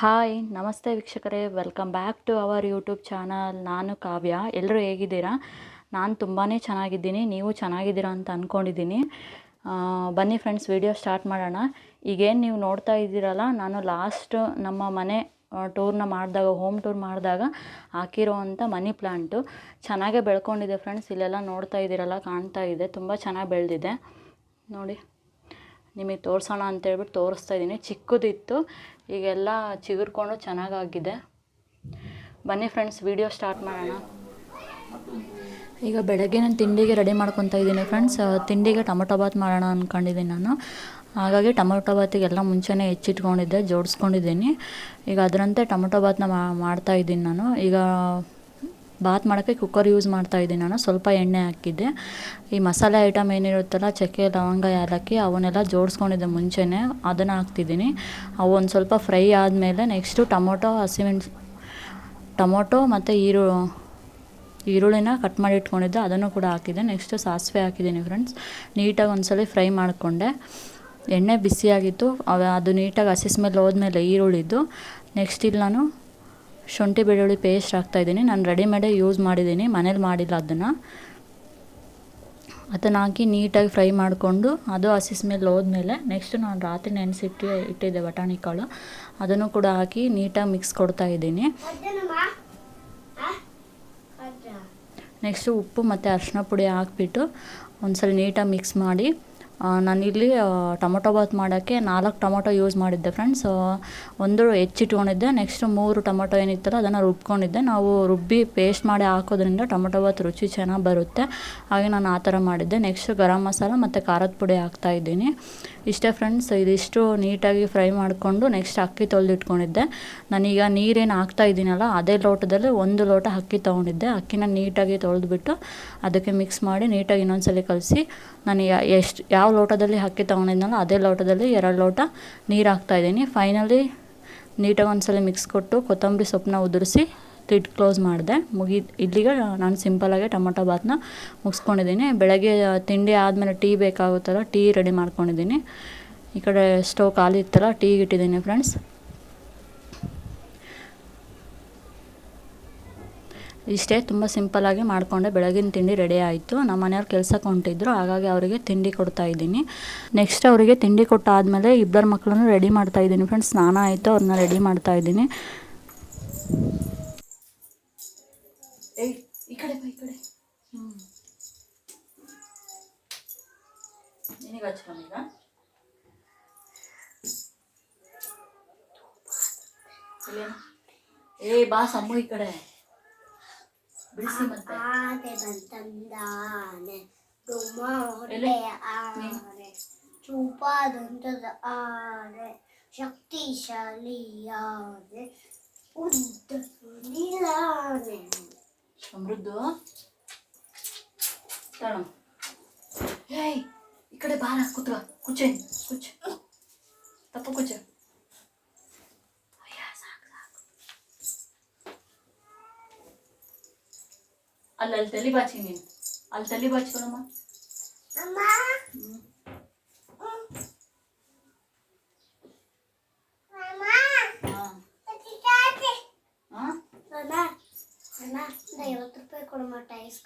Hi ನಮಸ್ತೆ ವೀಕ್ಷಕರೇ, welcome back to our YouTube channel. ನಾನು ಕಾವ್ಯ. ಎಲ್ಲರೂ ಹೇಗಿದ್ದೀರಾ? ನಾನು ತುಂಬಾ ಚೆನ್ನಾಗಿದ್ದೀನಿ, ನೀವು ಚೆನ್ನಾಗಿದ್ದೀರಾ ಅಂತ ಅಂದ್ಕೊಂಡಿದ್ದೀನಿ. ಬನ್ನಿ ಫ್ರೆಂಡ್ಸ್, ವಿಡಿಯೋ ಸ್ಟಾರ್ಟ್ ಮಾಡೋಣ. ಈಗೇನು ನೀವು ನೋಡ್ತಾ ಇದ್ದೀರಲ್ಲ, ನಾನು ಲಾಸ್ಟ್ ನಮ್ಮ ಮನೆ ಟೂರ್ನ ಮಾಡಿದಾಗ, ಹೋಮ್ ಟೂರ್ ಮಾಡಿದಾಗ ಹಾಕಿರೋವಂಥ ಮನಿ ಪ್ಲ್ಯಾಂಟು ಚೆನ್ನಾಗೇ ಬೆಳ್ಕೊಂಡಿದೆ ಫ್ರೆಂಡ್ಸ್. ಇಲ್ಲೆಲ್ಲ ನೋಡ್ತಾ ಇದ್ದೀರಲ್ಲ, ಕಾಣ್ತಾ ಇದೆ, ತುಂಬ ಚೆನ್ನಾಗಿ ಬೆಳೆದಿದೆ ನೋಡಿ. ನಿಮಗೆ ತೋರಿಸೋಣ ಅಂತೇಳ್ಬಿಟ್ಟು ತೋರಿಸ್ತಾ ಇದ್ದೀನಿ. ಚಿಕ್ಕದಿತ್ತು, ಈಗೆಲ್ಲ ಚಿಗುರ್ಕೊಂಡು ಚೆನ್ನಾಗಾಗಿದೆ. ಬನ್ನಿ ಫ್ರೆಂಡ್ಸ್, ವಿಡಿಯೋ ಸ್ಟಾರ್ಟ್ ಮಾಡೋಣ. ಈಗ ಬೆಳಗ್ಗೆ ನಾನು ತಿಂಡಿಗೆ ರೆಡಿ ಮಾಡ್ಕೊತಾ ಇದ್ದೀನಿ ಫ್ರೆಂಡ್ಸ್. ತಿಂಡಿಗೆ ಟೊಮೊಟೊ ಬಾತ್ ಮಾಡೋಣ ಅಂದ್ಕೊಂಡಿದ್ದೀನಿ ನಾನು. ಹಾಗಾಗಿ ಟೊಮೊಟೊ ಬಾತಿಗೆಲ್ಲ ಮುಂಚೆನೇ ಹೆಚ್ಚಿಟ್ಕೊಂಡಿದ್ದೆ, ಜೋಡಿಸ್ಕೊಂಡಿದ್ದೀನಿ. ಈಗ ಅದರಂತೆ ಟೊಮೊಟೊ ಬಾತನ್ನ ಮಾಡ್ತಾಯಿದ್ದೀನಿ ನಾನು. ಈಗ ಬಾತ್ ಮಾಡೋಕ್ಕೆ ಕುಕ್ಕರ್ ಯೂಸ್ ಮಾಡ್ತಾಯಿದ್ದೀನಿ ನಾನು. ಸ್ವಲ್ಪ ಎಣ್ಣೆ ಹಾಕಿದ್ದೆ. ಈ ಮಸಾಲೆ ಐಟಮ್ ಏನಿರುತ್ತಲ್ಲ, ಚಕ್ಕೆ, ಲವಂಗ, ಏಲಕ್ಕಿ, ಅವನ್ನೆಲ್ಲ ಜೋಡಿಸ್ಕೊಂಡಿದ್ದೆ ಮುಂಚೆನೇ, ಅದನ್ನು ಹಾಕ್ತಿದ್ದೀನಿ. ಅವು ಒಂದು ಸ್ವಲ್ಪ ಫ್ರೈ ಆದಮೇಲೆ ನೆಕ್ಸ್ಟು ಟೊಮೊಟೊ ಮತ್ತು ಈರುಳ್ಳಿನ ಕಟ್ ಮಾಡಿ ಇಟ್ಕೊಂಡಿದ್ದೆ, ಅದನ್ನು ಕೂಡ ಹಾಕಿದ್ದೆ. ನೆಕ್ಸ್ಟು ಸಾಸಿವೆ ಹಾಕಿದ್ದೀನಿ ಫ್ರೆಂಡ್ಸ್. ನೀಟಾಗಿ ಒಂದ್ಸಲ ಫ್ರೈ ಮಾಡಿಕೊಂಡೆ. ಎಣ್ಣೆ ಬಿಸಿಯಾಗಿತ್ತು, ಅದು ನೀಟಾಗಿ ಹಸಿ ಸ್ಮೆಲ್ ಹೋದ್ಮೇಲೆ ಈರುಳ್ಳಿದ್ದು. ನೆಕ್ಸ್ಟ್ ಇಲ್ಲಿ ನಾನು ಶುಂಠಿ ಬೆಳ್ಳುಳ್ಳಿ ಪೇಸ್ಟ್ ಹಾಕ್ತಾಯಿದ್ದೀನಿ. ನಾನು ರೆಡಿಮೇಡೇ ಯೂಸ್ ಮಾಡಿದ್ದೀನಿ, ಮನೇಲಿ ಮಾಡಿಲ್ಲ ಅದನ್ನು ಹಾಕಿ ನೀಟಾಗಿ ಫ್ರೈ ಮಾಡಿಕೊಂಡು, ಅದು ಹಸಿ ಸ್ಮೆಲ್ ಹೋದ್ಮೇಲೆ ನೆಕ್ಸ್ಟು ನಾನು ರಾತ್ರಿ ಇಟ್ಟಿದ್ದೆ ಬಟಾಣಿ ಕಾಳು, ಅದನ್ನು ಕೂಡ ಹಾಕಿ ನೀಟಾಗಿ ಮಿಕ್ಸ್ ಕೊಡ್ತಾಯಿದ್ದೀನಿ. ನೆಕ್ಸ್ಟು ಉಪ್ಪು ಮತ್ತು ಅರಿಶಿನ ಪುಡಿ ಹಾಕ್ಬಿಟ್ಟು ಒಂದ್ಸಲ ನೀಟಾಗಿ ಮಿಕ್ಸ್ ಮಾಡಿ, ನಾನಿಲ್ಲಿ ಟೊಮೊಟೊ ಬಾತ್ ಮಾಡೋಕ್ಕೆ 4 ಟೊಮೊಟೊ ಯೂಸ್ ಮಾಡಿದ್ದೆ ಫ್ರೆಂಡ್ಸ್. ಒಂದು ಹೆಚ್ಚಿಟ್ಕೊಂಡಿದ್ದೆ. ನೆಕ್ಸ್ಟು 3 ಟೊಮೊಟೊ ಏನಿತ್ತಲ್ಲ ಅದನ್ನು ರುಬ್ಕೊಂಡಿದ್ದೆ. ನಾವು ರುಬ್ಬಿ ಪೇಸ್ಟ್ ಮಾಡಿ ಹಾಕೋದ್ರಿಂದ ಟೊಮೊಟೊ ಬಾತ್ ರುಚಿ ಚೆನ್ನಾಗಿ ಬರುತ್ತೆ, ಹಾಗೆ ನಾನು ಆ ಥರ ಮಾಡಿದ್ದೆ. ನೆಕ್ಸ್ಟು ಗರಂ ಮಸಾಲ ಮತ್ತು ಖಾರದ ಪುಡಿ ಹಾಕ್ತಾಯಿದ್ದೀನಿ. ಇಷ್ಟೇ ಫ್ರೆಂಡ್ಸ್. ಇದಿಷ್ಟು ನೀಟಾಗಿ ಫ್ರೈ ಮಾಡಿಕೊಂಡು ನೆಕ್ಸ್ಟ್ ಅಕ್ಕಿ ತೊಳೆದಿಟ್ಕೊಂಡಿದ್ದೆ. ನಾನೀಗ ನೀರೇನು ಹಾಕ್ತಾಯಿದ್ದೀನಲ್ಲ, ಅದೇ ಲೋಟದಲ್ಲಿ 1 ಲೋಟ ಅಕ್ಕಿ ತೊಗೊಂಡಿದ್ದೆ. ಅಕ್ಕಿನ ನೀಟಾಗಿ ತೊಳೆದ್ಬಿಟ್ಟು ಅದಕ್ಕೆ ಮಿಕ್ಸ್ ಮಾಡಿ ನೀಟಾಗಿ ಇನ್ನೊಂದ್ಸಲ ಕಲಸಿ, ನಾನು ಯಾವ ಲೋಟದಲ್ಲಿ ಅಕ್ಕಿ ತೊಗೊಂಡಿದ್ನಲ್ಲ ಅದೇ ಲೋಟದಲ್ಲಿ 2 ಲೋಟ ನೀರು ಹಾಕ್ತಾಯಿದ್ದೀನಿ. ಫೈನಲಿ ನೀಟಾಗಿ ಒಂದ್ಸಲ ಮಿಕ್ಸ್ ಕೊಟ್ಟು ಕೊತ್ತಂಬರಿ ಸೊಪ್ಪನ್ನ ಉದುರಿಸಿ ಲಿಡ್ ಕ್ಲೋಸ್ ಮಾಡಿದೆ. ಇಲ್ಲಿಗೆ ನಾನು ಸಿಂಪಲಾಗಿ ಟೊಮೊಟೊ ಬಾತನ್ನ ಮುಗಿಸ್ಕೊಂಡಿದ್ದೀನಿ. ಬೆಳಗ್ಗೆ ತಿಂಡಿ ಆದಮೇಲೆ ಟೀ ಬೇಕಾಗುತ್ತಲ್ಲ, ಟೀ ರೆಡಿ ಮಾಡ್ಕೊಂಡಿದ್ದೀನಿ. ಈ ಕಡೆ ಸ್ಟವ್ ಖಾಲಿ ಇತ್ತಲ್ಲ, ಟೀಗೆ ಇಟ್ಟಿದ್ದೀನಿ ಫ್ರೆಂಡ್ಸ್. ಇಷ್ಟೇ, ತುಂಬ ಸಿಂಪಲ್ಲಾಗಿ ಮಾಡಿಕೊಂಡೆ. ಬೆಳಗಿನ ತಿಂಡಿ ರೆಡಿ ಆಯಿತು. ನಮ್ಮ ಮನೆಯವ್ರು ಕೆಲಸಕ್ಕೆ ಹೊಂಟಿದ್ರು, ಹಾಗಾಗಿ ಅವರಿಗೆ ತಿಂಡಿ ಕೊಡ್ತಾಯಿದ್ದೀನಿ. ನೆಕ್ಸ್ಟ್ ಅವರಿಗೆ ತಿಂಡಿ ಕೊಟ್ಟಾದಮೇಲೆ 2 ಮಕ್ಕಳನ್ನು ರೆಡಿ ಮಾಡ್ತಾಯಿದ್ದೀನಿ ಫ್ರೆಂಡ್ಸ್. ಸ್ನಾನ ಆಯಿತು, ಅವ್ರನ್ನ ರೆಡಿ ಮಾಡ್ತಾಯಿದ್ದೀನಿ. ಈ ಕಡೆ ನಿನಗೆ ಹಚ್ಕೊಂಡೀಗ ಬಾ ಸಮ್ಮು ಈ ಕಡೆ ಬಿಡಿಸಿ. ಮತ್ತೆ ಚೂಪಾದಂತದ ಆನೆ, ಶಕ್ತಿಶಾಲಿಯಾನೆ, ಉದ್ದ ನೀಲಾನೆ. ಸಮೃದ್ಧ ತಾಳು. ಈ ಕಡೆ ಬಾರ, ಕುತ್ಕ, ಕುಚ್ಚ ತಪ್ಪ ಕುಚ್ಚ. ಅಲ್ಲಿ ತಲೆ ಬಾಚಿ, ನೀನು ಅಲ್ಲಿ ತಲೆ ಬಾಚ್ಕೊಳಮ್ಮ.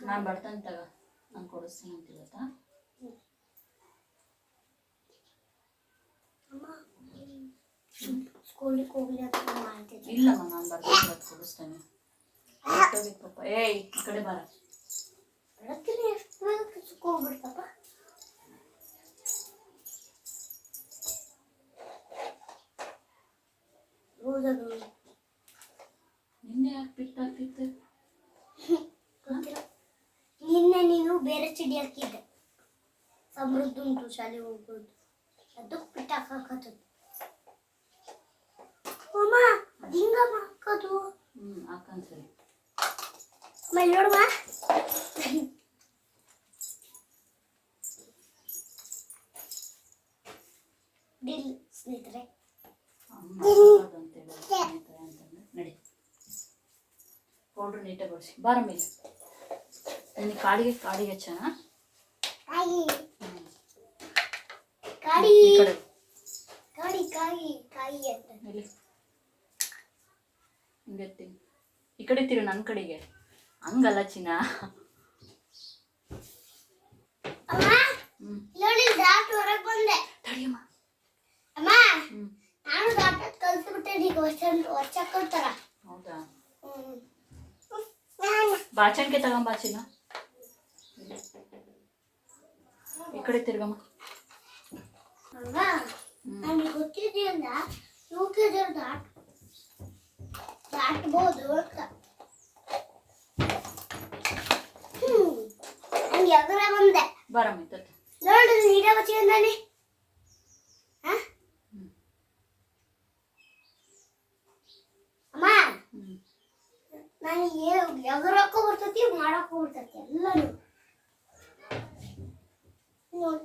ನಾನು ಬರ್ತಂತ ನಾನು ಕೊಡಿಸ್ತೀನಿ ಅಂತ ಗೊತ್ತಾ. ಇಲ್ಲಮ್ಮ, ನಾನು ಬರ್ತೇನೆ, ಕೊಡಿಸ್ತೇನೆ. ಪಾಪ ಈ ಕಡೆ ಬಾರ. ನಿನ್ನೆ ಯಾಕೆ ಬಿಟ್ಟಾಗ್ತಿತ್ತು? ನಿನ್ನೆ ನೀನು ಬೇರೆ ಚಡಿ ಹಾಕಿದ್ದೆ, ಸಮೃದ್ಧ ಉಂಟು ಶಾಲೆ ಹೋಗ್ಬೋದು, ಅದು ಬಿಟ್ಟು ಹಾಕದು. ಅಮ್ಮ ಹಿಂಗಮ್ಮ ಹಾಕೋದು. ಹಾಕಂತ ಸರಿ. ನೋಡುವ, ಸ್ನೇಹಿತರೆ ನಡಿ, ಪೌಡ್ರ್ ನೀಟಾಗಿ ಬಳಸಿ ಬಾರ ಮೇಲೆ. ನಿನಗೆ ಕಾಡಿಗೆ ಹಚ್ಚೋಣ. ಕಾಡಿ ಕಾಡಿ ಕಾಯಿ ಕಾಯಿ ಅಂತ ಹಿಂಗೆ ಈ ಕಡೆ ತಿರು, ನನ್ನ ಕಡೆಗೆ. ಹಂಗಲ್ಲ ಚಿನ್ನ. ನೋಡಿ ದಾಟ್ ಹೊರಗೆ ಬಂದೆ. ತಡಿಯಮ್ಮ. ಅಮ್ಮ ನಾನು ದಾಟ್ ಕಲ್ತ್ಬಿಟ್ಟೆ, ಈಗ ವರ್ಷಕ್ಕೋಸ್ಕರ. ಹೌದಾ? ಬಾಚಣಿಕೆ ತಗೊಂಬಾ ಚಿನ್ನ. ಈ ಕಡೆ ತಿರ್ಗಮ್ಮ. ನನಗೆ ಗೊತ್ತಿದೆಯಲ್ಲ ಯೂಕೆ ದಾಟ್ಬೋದು ಅಂತ. ನಂಗೆ ಎದುರ ಬಂದೆ. ಬರಮ್ಮ ನೋಡಿ ನೀಟ ಬಚ್ಚಿದ್ದಾನೆ. ಅಮ್ಮ ನನಗೆ ಎದುರಕ್ಕೂ ಬರ್ತೈತಿ, ಮಾಡಕ್ಕೂ ಬರ್ತೈತಿ ಎಲ್ಲನೂ. ನೋಡಿ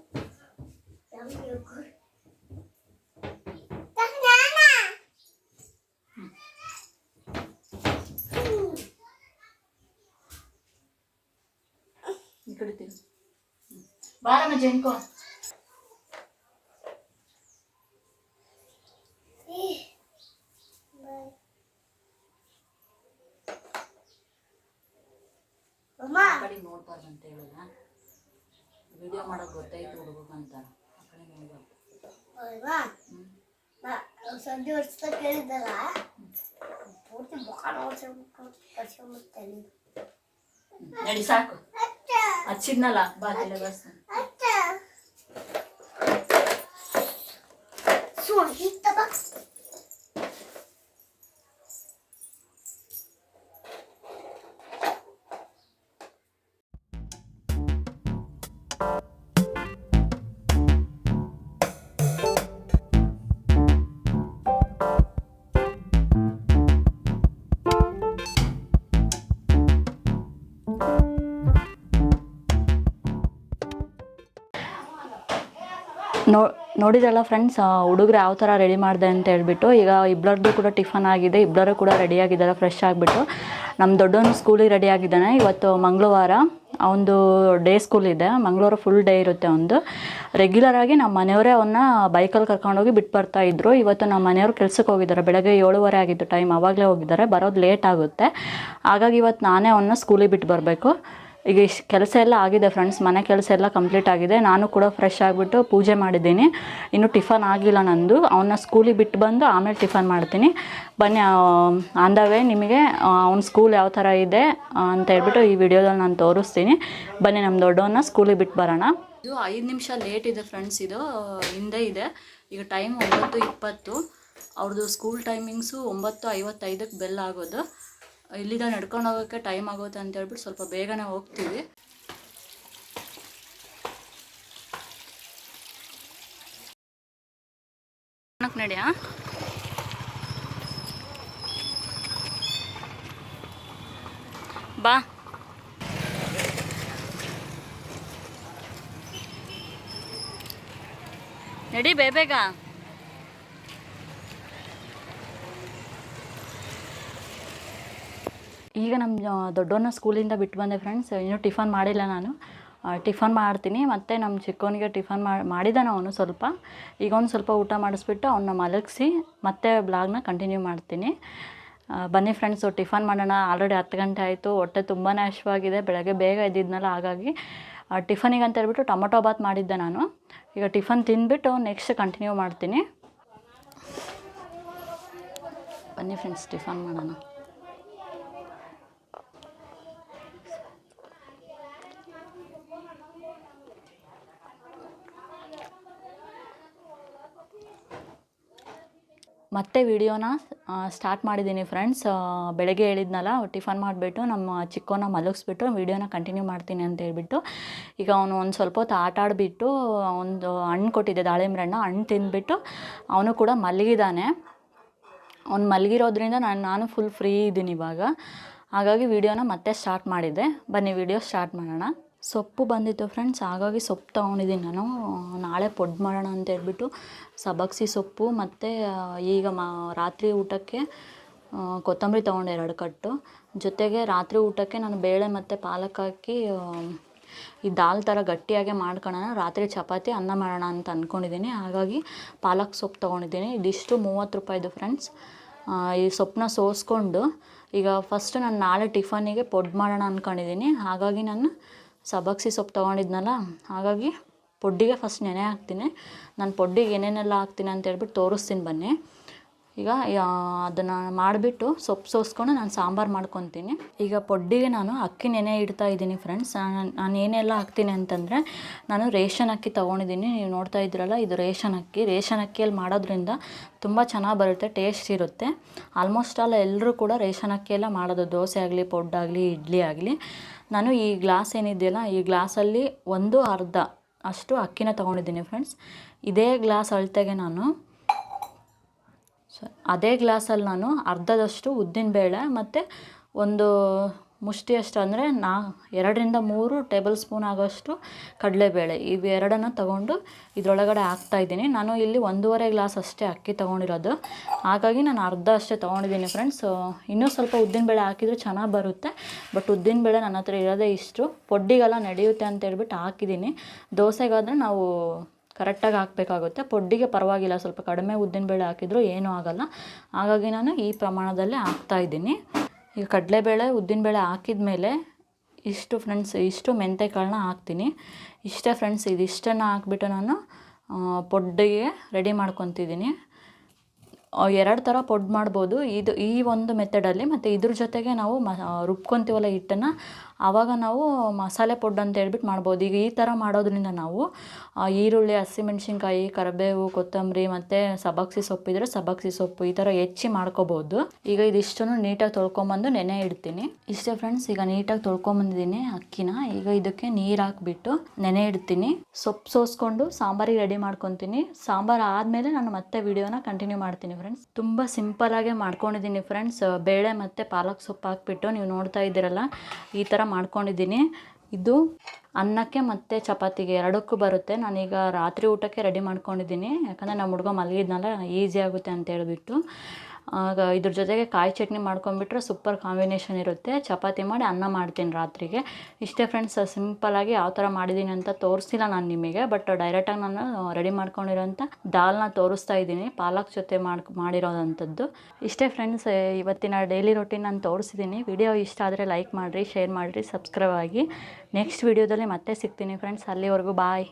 ಈ ಕಡೆ ತಿರು. ಬಾರಮ್ಮ ಜೇನ್ಕೋ. ಕಡೆ ನೋಡ್ಬಾರ್ದು ಅಂತ ಹೇಳಲ್ಲ, ವಿಡಿಯೋ ಮಾಡೋದು ಗೊತ್ತಾಯ್ತು ಹುಡುಗಂತಾರ. ಆ ಕಡೆ ನೋಡ್ಬಾರ್ದು. ಸಂಜೆ ವರ್ಷದ ಕೇಳಿದ್ದಲ್ಲ ಪೂರ್ತಿ ಮುಖ ನೋಡ್ಸ್ಕೊಂಡ್ಬಿಡ್ತೇನೆ. ನಡಿ ಸಾಕು, ಹಚ್ಚಿದ್ನಲ್ಲ ಬಾತಿಲ್ಲ ಬಸ್. ನೋಡಿದ್ರಲ್ಲ ಫ್ರೆಂಡ್ಸ್, ಹುಡುಗರು ಯಾವ ಥರ ರೆಡಿ ಮಾಡಿದೆ ಅಂತ ಹೇಳ್ಬಿಟ್ಟು. ಈಗ ಇಬ್ಬರದ್ದು ಕೂಡ ಟಿಫನ್ ಆಗಿದೆ, ಇಬ್ಬರು ಕೂಡ ರೆಡಿಯಾಗಿದ್ದಾರೆ ಫ್ರೆಶ್ ಆಗಿಬಿಟ್ಟು. ನಮ್ಮ ದೊಡ್ಡವನು ಸ್ಕೂಲಿಗೆ ರೆಡಿ ಆಗಿದ್ದಾನೆ. ಇವತ್ತು ಮಂಗಳವಾರ, ಅವನದು ಡೇ ಸ್ಕೂಲ್ ಇದೆ. ಮಂಗಳವಾರ ಫುಲ್ ಡೇ ಇರುತ್ತೆ ಅವನದು. ರೆಗ್ಯುಲರಾಗಿ ನಮ್ಮ ಮನೆಯವರೇ ಅವನ್ನ ಬೈಕಲ್ಲಿ ಕರ್ಕೊಂಡೋಗಿ ಬಿಟ್ಟು ಬರ್ತಾಯಿದ್ರು. ಇವತ್ತು ನಮ್ಮ ಮನೆಯವರು ಕೆಲ್ಸಕ್ಕೆ ಹೋಗಿದ್ದಾರೆ. ಬೆಳಗ್ಗೆ 7:30 ಆಗಿತ್ತು ಟೈಮ್, ಆವಾಗಲೇ ಹೋಗಿದ್ದಾರೆ. ಬರೋದು ಲೇಟ್ ಆಗುತ್ತೆ. ಹಾಗಾಗಿ ಇವತ್ತು ನಾನೇ ಅವನ್ನ ಸ್ಕೂಲಿಗೆ ಬಿಟ್ಟು ಬರಬೇಕು. ಈಗ ಇಷ್ಟು ಕೆಲಸ ಎಲ್ಲ ಆಗಿದೆ ಫ್ರೆಂಡ್ಸ್, ಮನೆ ಕೆಲಸ ಎಲ್ಲ ಕಂಪ್ಲೀಟ್ ಆಗಿದೆ. ನಾನು ಕೂಡ ಫ್ರೆಶ್ ಆಗಿಬಿಟ್ಟು ಪೂಜೆ ಮಾಡಿದ್ದೀನಿ. ಇನ್ನೂ ಟಿಫನ್ ಆಗಿಲ್ಲ ನಂದು. ಅವನ್ನ ಸ್ಕೂಲಿಗೆ ಬಿಟ್ಟು ಬಂದು ಆಮೇಲೆ ಟಿಫನ್ ಮಾಡ್ತೀನಿ. ಬನ್ನಿ, ಆನ್ ದ ವೇ ನಿಮಗೆ ಅವ್ನ ಸ್ಕೂಲ್ ಯಾವ ಥರ ಇದೆ ಅಂತ ಹೇಳ್ಬಿಟ್ಟು ಈ ವಿಡಿಯೋದಲ್ಲಿ ನಾನು ತೋರಿಸ್ತೀನಿ. ಬನ್ನಿ ನಮ್ಮ ದೊಡ್ಡವನ್ನ ಸ್ಕೂಲಿಗೆ ಬಿಟ್ಟು ಬರೋಣ. ಇದು 5 ನಿಮಿಷ ಲೇಟ್ ಇದೆ ಫ್ರೆಂಡ್ಸ್, ಇದು ಹಿಂದೆ ಇದೆ. ಈಗ ಟೈಮ್ 9:20. ಅವ್ರದ್ದು ಸ್ಕೂಲ್ ಟೈಮಿಂಗ್ಸು 9:55ಕ್ಕೆ ಬೆಲ್ ಆಗೋದು. ಇಲ್ಲಿಂದ ನಡ್ಕೊಂಡು ಹೋಗೋಕ್ಕೆ ಟೈಮ್ ಆಗುತ್ತೆ ಅಂತ ಹೇಳ್ಬಿಟ್ಟು ಸ್ವಲ್ಪ ಬೇಗನೆ ಹೋಗ್ತೀವಿ. ನಡಿಯಾ ಬಾ. ನಡಿ ಬೇಗ. ಈಗ ನಮ್ಮ ದೊಡ್ಡವನ್ನ ಸ್ಕೂಲಿಂದ ಬಿಟ್ಟು ಬಂದೆ ಫ್ರೆಂಡ್ಸ್. ಇನ್ನೂ ಟಿಫನ್ ಮಾಡಿಲ್ಲ ನಾನು. ಟಿಫನ್ ಮಾಡ್ತೀನಿ. ಮತ್ತು ನಮ್ಮ ಚಿಕ್ಕವನಿಗೆ ಟಿಫನ್ ಮಾಡಿದ್ದಾನೆ ಅವನು ಸ್ವಲ್ಪ. ಈಗ ಒಂದು ಸ್ವಲ್ಪ ಊಟ ಮಾಡಿಸ್ಬಿಟ್ಟು ಅವನ್ನ ಮಲಗಿಸಿ ಮತ್ತೆ ಬ್ಲಾಗ್ನ ಕಂಟಿನ್ಯೂ ಮಾಡ್ತೀನಿ. ಬನ್ನಿ ಫ್ರೆಂಡ್ಸು, ಟಿಫನ್ ಮಾಡೋಣ. ಆಲ್ರೆಡಿ 10 ಗಂಟೆ ಆಯಿತು. ಹೊಟ್ಟೆ ತುಂಬಾ ಹಶ್ವಾಗಿದೆ. ಬೆಳಗ್ಗೆ ಬೇಗ ಎದ್ದಿದ್ನಲ್ಲ, ಹಾಗಾಗಿ ಟಿಫನಿಗೆ ಅಂತ ಹೇಳ್ಬಿಟ್ಟು ಟೊಮೊಟೊ ಬಾತ್ ಮಾಡಿದ್ದೆ ನಾನು. ಈಗ ಟಿಫನ್ ತಿಂದ್ಬಿಟ್ಟು ನೆಕ್ಸ್ಟ್ ಕಂಟಿನ್ಯೂ ಮಾಡ್ತೀನಿ. ಬನ್ನಿ ಫ್ರೆಂಡ್ಸ್, ಟಿಫನ್ ಮಾಡೋಣ. ಮತ್ತೆ ವಿಡಿಯೋನ ಸ್ಟಾರ್ಟ್ ಮಾಡಿದ್ದೀನಿ ಫ್ರೆಂಡ್ಸ್. ಬೆಳಗ್ಗೆ ಹೇಳಿದ್ನಲ್ಲ, ಟಿಫನ್ ಮಾಡಿಬಿಟ್ಟು ನಮ್ಮ ಚಿಕ್ಕವನ್ನ ಮಲಗಿಸ್ಬಿಟ್ಟು ವಿಡಿಯೋನ ಕಂಟಿನ್ಯೂ ಮಾಡ್ತೀನಿ ಅಂತ ಹೇಳ್ಬಿಟ್ಟು. ಈಗ ಅವನು ಒಂದು ಸ್ವಲ್ಪ ಹೊತ್ತು ಆಟ ಆಡಿಬಿಟ್ಟು ಒಂದು ಹಣ್ಣು ಕೊಟ್ಟಿದ್ದೆ, ದಾಳಿಂಬೆ ಹಣ್ಣು ತಿಂದುಬಿಟ್ಟು ಅವನು ಕೂಡ ಮಲಗಿದ್ದಾನೆ. ಅವ್ನು ಮಲಗಿರೋದ್ರಿಂದ ನಾನು ಫುಲ್ ಫ್ರೀ ಇದ್ದೀನಿ ಇವಾಗ. ಹಾಗಾಗಿ ವಿಡಿಯೋನ ಮತ್ತೆ ಸ್ಟಾರ್ಟ್ ಮಾಡಿದ್ದೆ. ಬನ್ನಿ ವಿಡಿಯೋ ಸ್ಟಾರ್ಟ್ ಮಾಡೋಣ. ಸೊಪ್ಪು ಬಂದಿತ್ತು ಫ್ರೆಂಡ್ಸ್, ಹಾಗಾಗಿ ಸೊಪ್ಪು ತೊಗೊಂಡಿದ್ದೀನಿ ನಾನು. ನಾಳೆ ಪೊಡ್ ಮಾಡೋಣ ಅಂತ ಹೇಳ್ಬಿಟ್ಟು ಸಬ್ಬಕ್ಸಿ ಸೊಪ್ಪು ಮತ್ತು ಈಗ ರಾತ್ರಿ ಊಟಕ್ಕೆ ಕೊತ್ತಂಬರಿ ತೊಗೊಂಡೆ 2 ಕಟ್ಟು. ಜೊತೆಗೆ ರಾತ್ರಿ ಊಟಕ್ಕೆ ನಾನು ಬೇಳೆ ಮತ್ತು ಪಾಲಕ್ ಹಾಕಿ ಈ ದಾಲ್ ಥರ ಗಟ್ಟಿಯಾಗೆ ಮಾಡ್ಕೊಳ್ಳೋಣ. ರಾತ್ರಿ ಚಪಾತಿ ಅನ್ನ ಮಾಡೋಣ ಅಂತ ಅಂದ್ಕೊಂಡಿದ್ದೀನಿ. ಹಾಗಾಗಿ ಪಾಲಕ್ ಸೊಪ್ಪು ತೊಗೊಂಡಿದ್ದೀನಿ. ಇದಿಷ್ಟು 30 ರೂಪಾಯಿದು ಫ್ರೆಂಡ್ಸ್. ಈ ಸೊಪ್ಪನ್ನ ಸೋಸ್ಕೊಂಡು ಈಗ ಫಸ್ಟ್ ನಾನು ನಾಳೆ ಟಿಫನಿಗೆ ಪೊಡ್ ಮಾಡೋಣ ಅಂದ್ಕೊಂಡಿದ್ದೀನಿ. ಹಾಗಾಗಿ ನಾನು ಸಬ್ಬಕ್ಸಿ ಸೊಪ್ಪು ತೊಗೊಂಡಿದ್ನಲ್ಲ, ಹಾಗಾಗಿ ಪೊಡ್ಡಿಗೆ ಫಸ್ಟ್ ನೆನೆ ಹಾಕ್ತೀನಿ. ನಾನು ಪೊಡ್ಡಿಗೆ ಏನೇನೆಲ್ಲ ಹಾಕ್ತೀನಿ ಅಂತ ಹೇಳ್ಬಿಟ್ಟು ತೋರಿಸ್ತೀನಿ ಬನ್ನಿ. ಈಗ ಅದನ್ನು ಮಾಡಿಬಿಟ್ಟು ಸೊಪ್ಪು ಸೋಸ್ಕೊಂಡು ನಾನು ಸಾಂಬಾರು ಮಾಡ್ಕೊತೀನಿ. ಈಗ ಪೊಡ್ಡಿಗೆ ನಾನು ಅಕ್ಕಿ ನೆನೆ ಇಡ್ತಾ ಇದ್ದೀನಿ ಫ್ರೆಂಡ್ಸ್. ನಾನು ಏನೆಲ್ಲ ಹಾಕ್ತೀನಿ ಅಂತಂದರೆ, ನಾನು ರೇಷನ್ ಅಕ್ಕಿ ತೊಗೊಂಡಿದ್ದೀನಿ. ನೀವು ನೋಡ್ತಾ ಇದ್ದೀರಲ್ಲ, ಇದು ರೇಷನ್ ಅಕ್ಕಿ. ರೇಷನ್ ಅಕ್ಕಿಯಲ್ಲಿ ಮಾಡೋದ್ರಿಂದ ತುಂಬ ಚೆನ್ನಾಗಿ ಬರುತ್ತೆ, ಟೇಸ್ಟ್ ಇರುತ್ತೆ. ಆಲ್ಮೋಸ್ಟ್ ಆಲ್ ಎಲ್ಲರೂ ಕೂಡ ರೇಷನ್ ಅಕ್ಕಿಯೆಲ್ಲ ಮಾಡೋದು, ದೋಸೆ ಆಗಲಿ, ಪೊಡ್ಡಾಗಲಿ, ಇಡ್ಲಿ ಆಗಲಿ. ನಾನು ಈ ಗ್ಲಾಸ್ ಏನಿದೆಯಲ್ಲ, ಈ ಗ್ಲಾಸಲ್ಲಿ 1/2 ಅಷ್ಟು ಅಕ್ಕಿನ ತೊಗೊಂಡಿದ್ದೀನಿ ಫ್ರೆಂಡ್ಸ್. ಇದೇ ಗ್ಲಾಸ್ ಅಳತೆಗೆ ನಾನು ಅದೇ ಗ್ಲಾಸಲ್ಲಿ ನಾನು ಅರ್ಧದಷ್ಟು ಉದ್ದಿನಬೇಳೆ ಮತ್ತು ಒಂದು ಮುಷ್ಟಿಯಷ್ಟು ಅಂದರೆ 2-3 ಟೇಬಲ್ ಸ್ಪೂನ್ ಆಗೋಷ್ಟು ಕಡಲೆಬೇಳೆ, ಇವೆರಡನ್ನು ತೊಗೊಂಡು ಇದರೊಳಗಡೆ ಹಾಕ್ತಾಯಿದ್ದೀನಿ. ನಾನು ಇಲ್ಲಿ 1.5 ಗ್ಲಾಸ್ ಅಷ್ಟೇ ಅಕ್ಕಿ ತೊಗೊಂಡಿರೋದು, ಹಾಗಾಗಿ ನಾನು ಅರ್ಧ ಅಷ್ಟೇ ತೊಗೊಂಡಿದ್ದೀನಿ ಫ್ರೆಂಡ್ಸ್. ಇನ್ನೂ ಸ್ವಲ್ಪ ಉದ್ದಿನಬೇಳೆ ಹಾಕಿದರೆ ಚೆನ್ನಾಗಿ ಬರುತ್ತೆ, ಬಟ್ ಉದ್ದಿನಬೇಳೆ ನನ್ನ ಹತ್ರ ಇರೋದೇ ಇಷ್ಟು. ಪೊಡ್ಡಿಗೆಲ್ಲ ನಡೆಯುತ್ತೆ ಅಂತ ಹೇಳ್ಬಿಟ್ಟು ಹಾಕಿದ್ದೀನಿ. ದೋಸೆಗಾದರೆ ನಾವು ಕರೆಕ್ಟಾಗಿ ಹಾಕಬೇಕಾಗುತ್ತೆ, ಪೊಡ್ಡಿಗೆ ಪರವಾಗಿಲ್ಲ, ಸ್ವಲ್ಪ ಕಡಿಮೆ ಉದ್ದಿನಬೇಳೆ ಹಾಕಿದರೂ ಏನೂ ಆಗೋಲ್ಲ. ಹಾಗಾಗಿ ನಾನು ಈ ಪ್ರಮಾಣದಲ್ಲೇ ಹಾಕ್ತಾಯಿದ್ದೀನಿ. ಈಗ ಕಡಲೆಬೇಳೆ ಉದ್ದಿನಬೇಳೆ ಹಾಕಿದ ಮೇಲೆ ಇಷ್ಟು ಮೆಂತೆಕಾಳನ್ನ ಹಾಕ್ತೀನಿ. ಇಷ್ಟೇ ಫ್ರೆಂಡ್ಸ್, ಇದಿಷ್ಟನ್ನು ಹಾಕ್ಬಿಟ್ಟು ನಾನು ಪೊಡ್ಡಿಗೆ ರೆಡಿ ಮಾಡ್ಕೊತಿದ್ದೀನಿ. 2 ಥರ ಪೊಡ್ ಮಾಡ್ಬೋದು, ಈ ಒಂದು ಮೆಥಡಲ್ಲಿ. ಮತ್ತು ಇದ್ರ ಜೊತೆಗೆ ನಾವು ರುಬ್ಕೊತೀವಲ್ಲ ಹಿಟ್ಟನ್ನು, ಆವಾಗ ನಾವು ಮಸಾಲೆ ಪೊಡ್ ಅಂತ ಹೇಳ್ಬಿಟ್ಟು ಮಾಡ್ಬೋದು. ಈಗ ಈ ಥರ ಮಾಡೋದ್ರಿಂದ ನಾವು ಈರುಳ್ಳಿ, ಹಸಿಮೆಣ್ಸಿನ್ಕಾಯಿ, ಕರಿಬೇವು, ಕೊತ್ತಂಬರಿ ಮತ್ತು ಸಬ್ಬಕ್ಸಿ ಸೊಪ್ಪು ಇದ್ದರೆ ಸಬ್ಬಕ್ಸಿ ಸೊಪ್ಪು ಈ ಥರ ಹೆಚ್ಚಿ ಮಾಡ್ಕೋಬೋದು. ಈಗ ಇದಿಷ್ಟನ್ನು ನೀಟಾಗಿ ತೊಳ್ಕೊಂಬಂದು ನೆನೆ ಇಡ್ತೀನಿ. ಇಷ್ಟೇ ಫ್ರೆಂಡ್ಸ್, ಈಗ ನೀಟಾಗಿ ತೊಳ್ಕೊಂಬಂದಿದ್ದೀನಿ ಅಕ್ಕಿನ. ಈಗ ಇದಕ್ಕೆ ನೀರು ಹಾಕ್ಬಿಟ್ಟು ನೆನೆ ಇಡ್ತೀನಿ. ಸೊಪ್ಪು ಸೋಸ್ಕೊಂಡು ಸಾಂಬಾರಿಗೆ ರೆಡಿ ಮಾಡ್ಕೊತೀನಿ. ಸಾಂಬಾರು ಆದಮೇಲೆ ನಾನು ಮತ್ತೆ ವಿಡಿಯೋನ ಕಂಟಿನ್ಯೂ ಮಾಡ್ತೀನಿ ಫ್ರೆಂಡ್ಸ್. ತುಂಬ ಸಿಂಪಲಾಗೆ ಮಾಡ್ಕೊಂಡಿದ್ದೀನಿ ಫ್ರೆಂಡ್ಸ್. ಬೇಳೆ ಮತ್ತು ಪಾಲಕ್ ಸೊಪ್ಪು ಹಾಕ್ಬಿಟ್ಟು ನೀವು ನೋಡ್ತಾ ಇದ್ದೀರಲ್ಲ, ಈ ಥರ ಮಾಡ್ಕೊಂಡಿದ್ದೀನಿ. ಇದು ಅನ್ನಕ್ಕೆ ಮತ್ತು ಚಪಾತಿಗೆ ಎರಡಕ್ಕೂ ಬರುತ್ತೆ. ನಾನೀಗ ರಾತ್ರಿ ಊಟಕ್ಕೆ ರೆಡಿ ಮಾಡ್ಕೊಂಡಿದ್ದೀನಿ, ಯಾಕಂದರೆ ನಮ್ಮ ಹುಡುಗ ಮಲಗಿದ್ನಲ್ಲ, ಈಸಿ ಆಗುತ್ತೆ ಅಂತ ಹೇಳ್ಬಿಟ್ಟು. ಆಗ ಇದ್ರ ಜೊತೆಗೆ ಕಾಯಿ ಚಟ್ನಿ ಮಾಡ್ಕೊಂಡ್ಬಿಟ್ರೆ ಸೂಪರ್ ಕಾಂಬಿನೇಷನ್ ಇರುತ್ತೆ. ಚಪಾತಿ ಮಾಡಿ ಅನ್ನ ಮಾಡ್ತೀನಿ ರಾತ್ರಿಗೆ. ಇಷ್ಟೇ ಫ್ರೆಂಡ್ಸ್, ಸಿಂಪಲಾಗಿ ಯಾವ ಥರ ಮಾಡಿದ್ದೀನಿ ಅಂತ ತೋರಿಸಿಲ್ಲ ನಾನು ನಿಮಗೆ, ಬಟ್ ಡೈರೆಕ್ಟಾಗಿ ನಾನು ರೆಡಿ ಮಾಡ್ಕೊಂಡಿರೋಂಥ ದಾಲ್ನ ತೋರಿಸ್ತಾ ಇದ್ದೀನಿ, ಪಾಲಕ್ ಜೊತೆ ಮಾಡಿರೋದಂಥದ್ದು. ಇಷ್ಟೇ ಫ್ರೆಂಡ್ಸ್, ಇವತ್ತಿನ ಡೈಲಿ ರೊಟೀನ್ ನಾನು ತೋರಿಸಿದ್ದೀನಿ. ವಿಡಿಯೋ ಇಷ್ಟ ಆದರೆ ಲೈಕ್ ಮಾಡಿರಿ, ಶೇರ್ ಮಾಡಿರಿ, ಸಬ್ಸ್ಕ್ರೈಬ್ ಆಗಿ. ನೆಕ್ಸ್ಟ್ ವಿಡಿಯೋದಲ್ಲಿ ಮತ್ತೆ ಸಿಗ್ತೀನಿ ಫ್ರೆಂಡ್ಸ್. ಅಲ್ಲಿವರೆಗೂ ಬಾಯ್.